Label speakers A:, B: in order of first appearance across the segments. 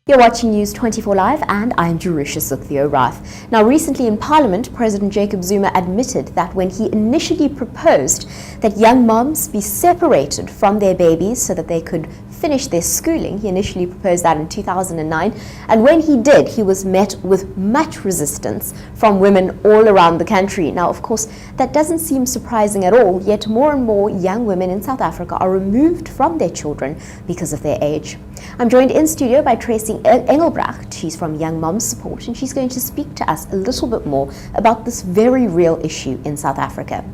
A: You're watching News 24 Live and I'm Jerusha Sukthi-O'Rath. Now, recently in Parliament, President Jacob Zuma admitted that when he initially proposed that young moms be separated from their babies so that they could finish their schooling, he initially proposed that in 2009, and when he did, he was met with much resistance from women all around the country. Now, of course, that doesn't seem surprising at all, yet more and more young women in South Africa are removed from their children because of their age. I'm joined in studio by Tracy Engelbrecht. She's from Young Moms Support, and she's going to speak to us a little bit more about this very real issue in South Africa.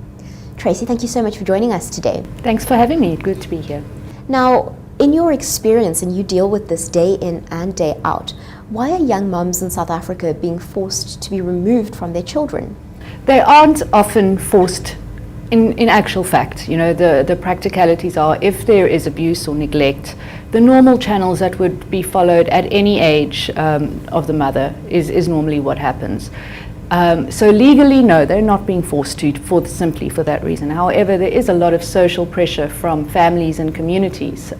A: Tracy, thank you so much for joining us today.
B: Thanks for having me. Good to be here.
A: Now, in your experience, and you deal with this day in and day out, why are young moms in South Africa being forced to be removed from their children?
B: They aren't often forced in actual fact. You know, the practicalities are, if there is abuse or neglect, the normal channels that would be followed at any age of the mother is normally what happens. So legally, no, they're not being forced to simply for that reason. However, there is a lot of social pressure from families and communities.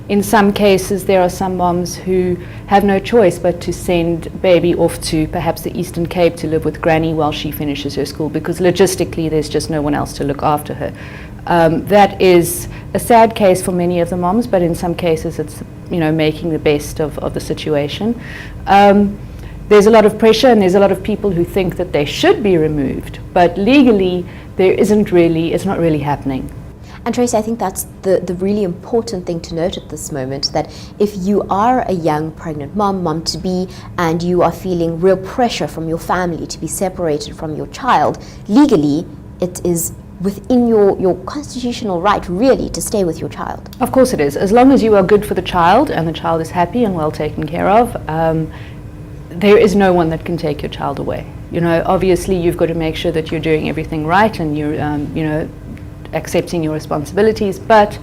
B: In some cases, there are some moms who have no choice but to send baby off to perhaps the Eastern Cape to live with granny while she finishes her school, because logistically there's just no one else to look after her. That is a sad case for many of the moms, but in some cases it's, you know, making the best of the situation. There's a lot of pressure, and there's a lot of people who think that they should be removed, but legally it's not really happening.
A: And Tracy, I think that's the really important thing to note at this moment, that if you are a young pregnant mom-to-be, and you are feeling real pressure from your family to be separated from your child, legally it is within your constitutional right, really, to stay with your child.
B: Of course it is. As long as you are good for the child and the child is happy and well taken care of, there is no one that can take your child away. You know, obviously you've got to make sure that you're doing everything right and you're, you know, accepting your responsibilities, but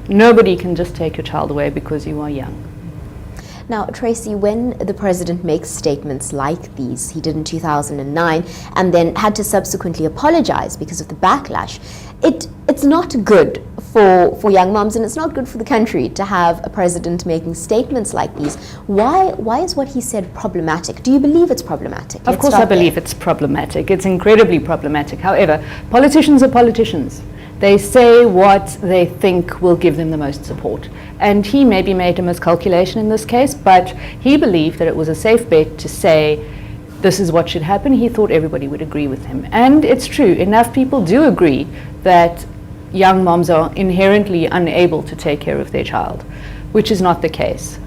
B: nobody can just take your child away because you are young.
A: Now, Tracy, when the president makes statements like these, he did in 2009, and then had to subsequently apologize because of the backlash, it's not good for young moms, and it's not good for the country to have a president making statements like these. Why is what he said problematic? Do you believe it's problematic?
B: Of course I believe it's problematic. It's incredibly problematic. However, politicians are politicians. They say what they think will give them the most support. And he maybe made a miscalculation in this case, but he believed that it was a safe bet to say this is what should happen. He thought everybody would agree with him. And it's true, enough people do agree that young moms are inherently unable to take care of their child, which is not the case.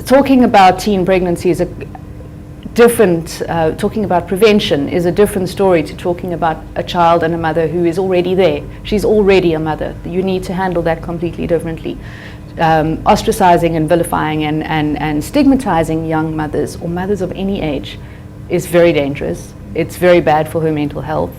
B: Talking about teen pregnancy is a different, talking about prevention is a different story to talking about a child and a mother who is already there. She's already a mother. You need to handle that completely differently. Ostracizing and vilifying and stigmatizing young mothers or mothers of any age is very dangerous. It's very bad for her mental health.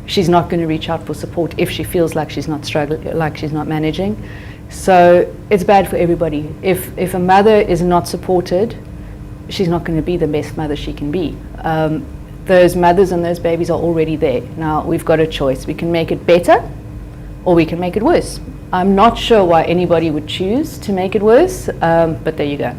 B: She's not going to reach out for support if she feels like she's not struggling, like she's not managing. So it's bad for everybody. If a mother is not supported, she's not going to be the best mother she can be. Those mothers and those babies are already there. Now we've got a choice. We can make it better or we can make it worse. I'm not sure why anybody would choose to make it worse, but there you go.